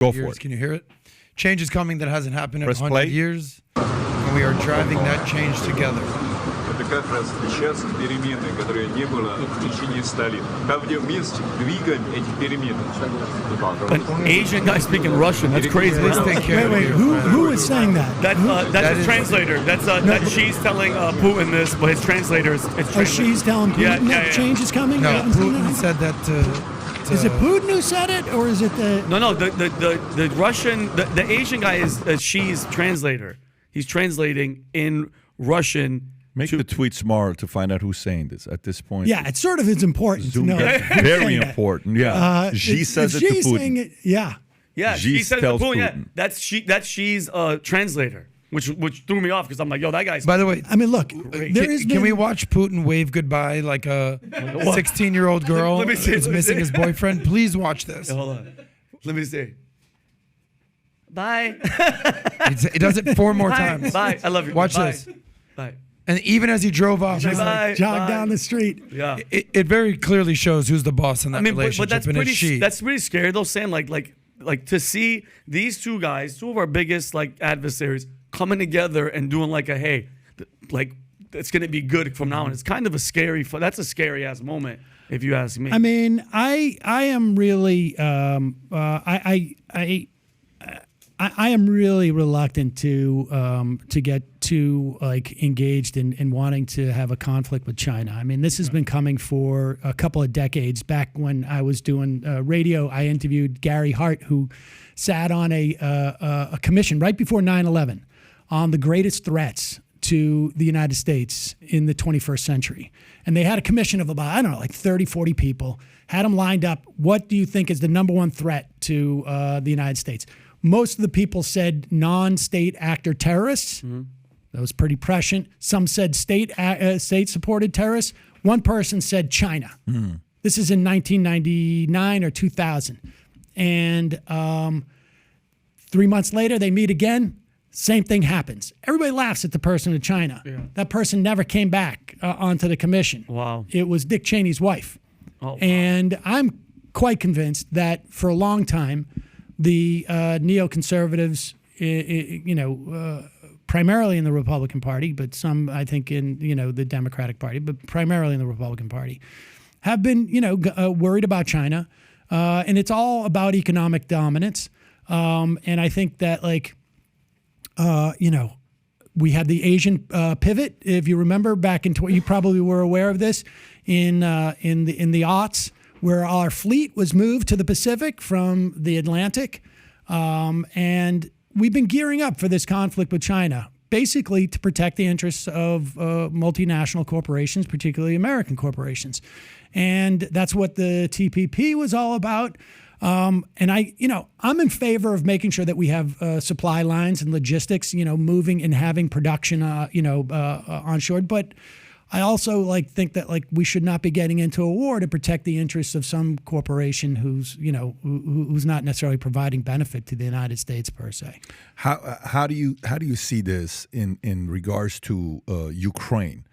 Go for years. it. Can you hear it? Change is coming that hasn't happened in Press 100 play. years, and we are driving that change together. Это как раз сейчас перемены, которые не было в течение 100 лет. Как вместе двигаем эти перемены. An Asian guy speaking Russian. That's crazy. Please take care of Wait, you. who is saying that? That's is- a translator. That Xi's telling Putin this, but his translator is Oh, she's telling Putin that change is coming? No, You haven't seen Putin that? said that to Is it Putin who said it, or is it the... No. The Russian, the Asian guy is Xi's translator. He's translating in Russian. Make the tweet smaller to find out who's saying this at this point. Yeah, it sort of is important Zoom to know. in. who's Very saying that. important. Yeah. Xi says it to Xi saying Putin. it, yeah. Yeah, Xi Xi says tells Putin. Yeah, Putin. that's Xi's translator, which threw me off because I'm like, yo, that guy's. By the way, I mean, look, there is can we watch Putin wave goodbye like a 16-year-old girl Let me see, is let me missing see. his boyfriend? Please watch this. Hold on. Let me see. Bye. He does it 4 more Bye. times. Bye. I love you. Watch Bye. this. Bye. And even as he drove off, he's like, Bye. jog Bye. down the street. Yeah. it very clearly shows who's the boss in that I mean, relationship. but that's and it's pretty. she. That's pretty scary though, Sam. Like to see these two guys, two of our biggest like adversaries, coming together and doing like a hey, like it's gonna be good from now on. It's kind of a scary. That's a scary ass moment, if you ask me. I mean, I am really I am really reluctant to get too like engaged in wanting to have a conflict with China. I mean, this has been coming for a couple of decades. Back when I was doing radio, I interviewed Gary Hart, who sat on a commission right before 9/11 on the greatest threats to the United States in the 21st century. And they had a commission of about, I don't know, like 30, 40 people, had them lined up. What do you think is the number one threat to the United States? Most of the people said non-state actor terrorists. That was pretty prescient. Some said state-supported terrorists. One person said China. This is in 1999 or 2000. And 3 months later, they meet again. Same thing happens. Everybody laughs at the person in China. Yeah. That person never came back onto the commission. Wow. It was Dick Cheney's wife. Oh, wow. And I'm quite convinced that for a long time, the neoconservatives, primarily in the Republican Party, but some, I think, in the Democratic Party, but primarily in the Republican Party, have been worried about China, and it's all about economic dominance. And I think that we had the Asian pivot, if you remember, back in you probably were aware of this in the aughts, where our fleet was moved to the Pacific from the Atlantic. And we've been gearing up for this conflict with China, basically to protect the interests of multinational corporations, particularly American corporations. And that's what the TPP was all about. And I'm in favor of making sure that we have supply lines and logistics, moving and having production, onshore. But I also think that we should not be getting into a war to protect the interests of some corporation who's not necessarily providing benefit to the United States per se. How do you see this in regards to Ukraine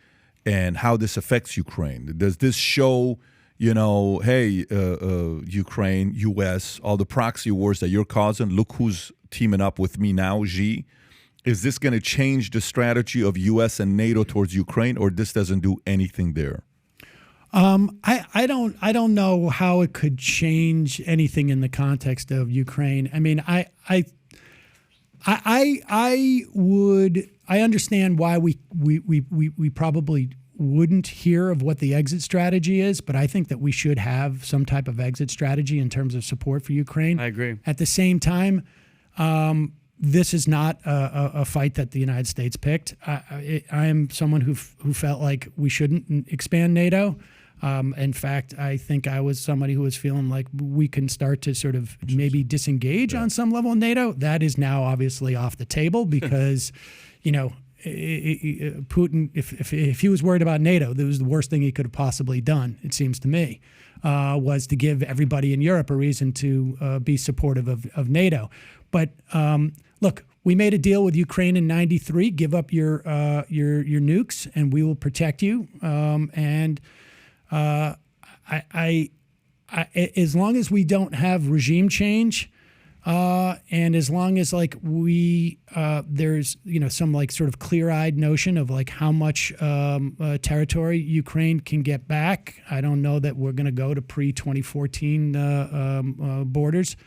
and how this affects Ukraine? Does this show, hey, Ukraine, U.S., all the proxy wars that you're causing, look who's teaming up with me now, Xi? Is this going to change the strategy of U.S. and NATO towards Ukraine, or this doesn't do anything there? I don't know how it could change anything in the context of Ukraine. I mean, I understand why we probably wouldn't hear of what the exit strategy is, but I think that we should have some type of exit strategy in terms of support for Ukraine. I agree. At the same time, this is not a fight that the United States picked. I am someone who felt like we shouldn't expand NATO. In fact, I think I was somebody who was feeling like we can start to sort of maybe disengage on some level in NATO. That is now obviously off the table because, Putin, if he was worried about NATO, that was the worst thing he could have possibly done, it seems to me, was to give everybody in Europe a reason to be supportive of NATO. But look, we made a deal with Ukraine in '93. Give up your nukes, and we will protect you. I as long as we don't have regime change, And as long as like there's some like sort of clear-eyed notion of like how much territory Ukraine can get back, I don't know that we're going to go to pre-2014 borders.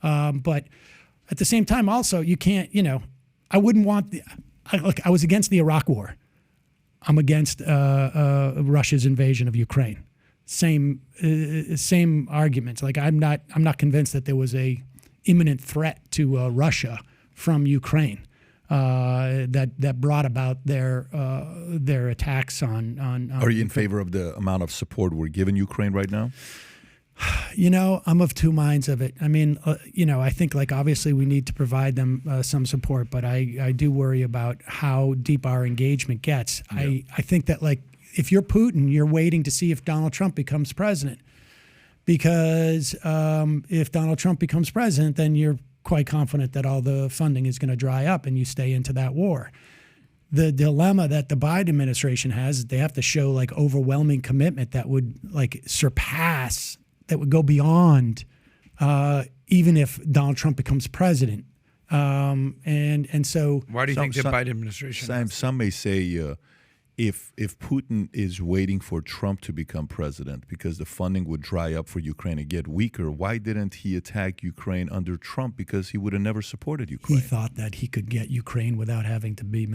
But at the same time, also you can't. I wouldn't want I was against the Iraq War. I'm against Russia's invasion of Ukraine. Same arguments. Like I'm not convinced that there was a imminent threat to Russia from Ukraine that brought about their attacks on. Are you in favor of the amount of support we're giving Ukraine right now? I'm of two minds of it. I mean, I think like obviously we need to provide them some support, but I do worry about how deep our engagement gets. Yeah. I think that like if you're Putin, you're waiting to see if Donald Trump becomes president. Because if Donald Trump becomes president, then you're quite confident that all the funding is going to dry up and you stay into that war. The dilemma that the Biden administration has is they have to show like overwhelming commitment that would like surpass, that would go beyond even if Donald Trump becomes president. And so why do you think the Biden administration? Some may say if Putin is waiting for Trump to become president because the funding would dry up for Ukraine and get weaker, why didn't he attack Ukraine under Trump? Because he would have never supported Ukraine. He thought that he could get Ukraine without having to be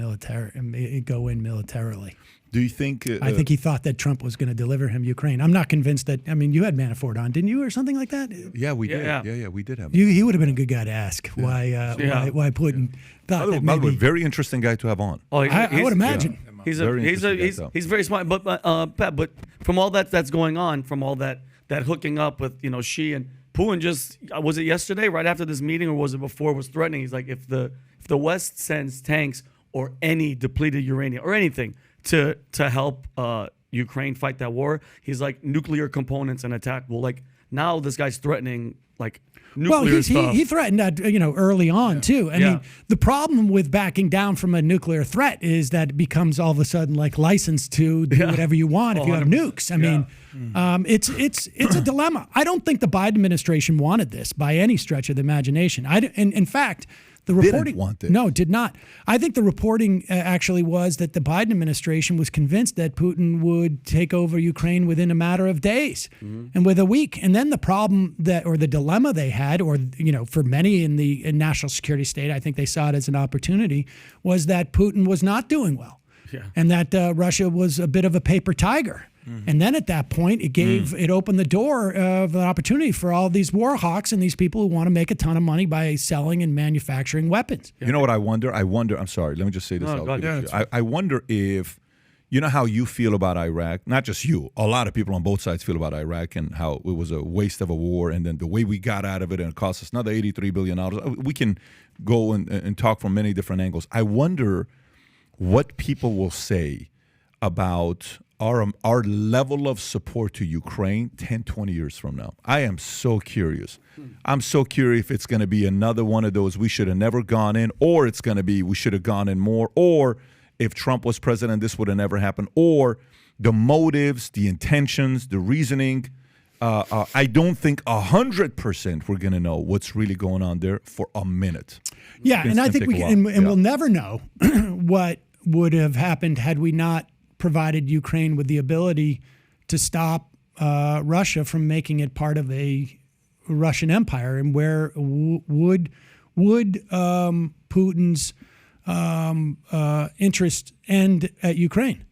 go in militarily. Do you think? I think he thought that Trump was going to deliver him Ukraine. I'm not convinced that. I mean, you had Manafort on, didn't you, or something like that? Yeah, we did. Yeah, we did have. He would have been a good guy to ask why Putin thought that maybe. By the way, very interesting guy to have on. Oh, I would imagine. Yeah. He's very smart, but Pat, but from all that's going on, from all that hooking up with Xi and Putin, just was it yesterday, right after this meeting, or was it before? Was threatening. He's like, if the West sends tanks or any depleted uranium or anything to help Ukraine fight that war, he's like nuclear components and attack. Well, like now this guy's threatening like. Nuclear stuff. He threatened that early on too. I mean, the problem with backing down from a nuclear threat is that it becomes all of a sudden like licensed to do whatever you want if you have nukes. I mean, it's a dilemma. I don't think the Biden administration wanted this by any stretch of the imagination. In fact, the reporting didn't want it. No, did not. I think the reporting actually was that the Biden administration was convinced that Putin would take over Ukraine within a matter of days and with a week. And then the problem or the dilemma they had, or for many in the national security state, I think they saw it as an opportunity, was that Putin was not doing well, and that Russia was a bit of a paper tiger. And then at that point, it opened the door of an opportunity for all these war hawks and these people who want to make a ton of money by selling and manufacturing weapons. You know what I wonder? I'm sorry, let me just say this. I wonder if, you know how you feel about Iraq, not just you, a lot of people on both sides feel about Iraq and how it was a waste of a war, and then the way we got out of it and it cost us another $83 billion. We can go and talk from many different angles. I wonder what people will say about our level of support to Ukraine 10, 20 years from now. I am so curious. I'm so curious if it's going to be another one of those we should have never gone in, or it's going to be we should have gone in more, or if Trump was president, this would have never happened, or the motives, the intentions, the reasoning. I don't think 100% we're going to know what's really going on there for a minute. Yeah, and I think we'll never know what would have happened had we not provided Ukraine with the ability to stop Russia from making it part of a Russian empire, and where would Putin's interest end at Ukraine?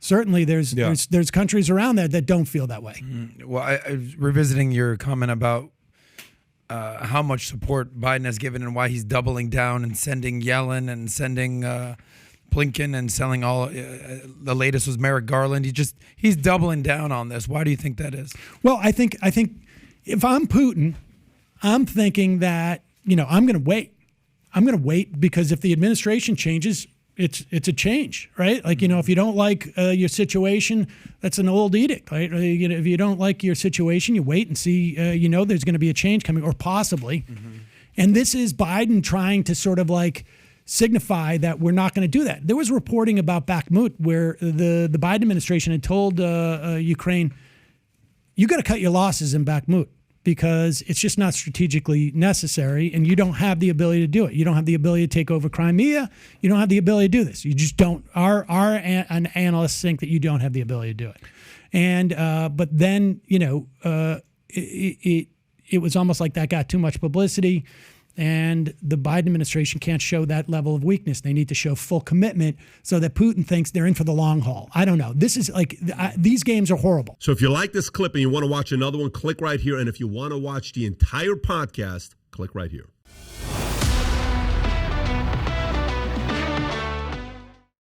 Certainly, there's countries around there that don't feel that way. Well, I was revisiting your comment about how much support Biden has given and why he's doubling down and sending Yellen and sending Blinken and selling all. The latest was Merrick Garland. He's doubling down on this. Why do you think that is? Well, I think if I'm Putin, I'm thinking that I'm going to wait. I'm going to wait because if the administration changes, it's a change, right? Like if you don't like your situation, that's an old edict, right? If you don't like your situation, you wait and see. There's going to be a change coming, or possibly. And this is Biden trying to sort of like signify that we're not going to do that. There was reporting about Bakhmut where the Biden administration had told Ukraine, you got to cut your losses in Bakhmut. because it's just not strategically necessary, and you don't have the ability to do it. You don't have the ability to take over Crimea. You don't have the ability to do this. You just don't. Our analysts think that you don't have the ability to do it. And but then it was almost like that got too much publicity. And the Biden administration can't show that level of weakness. They need to show full commitment so that Putin thinks they're in for the long haul. I don't know. This is like, these games are horrible. So if you like this clip and you want to watch another one, click right here. And if you want to watch the entire podcast, click right here.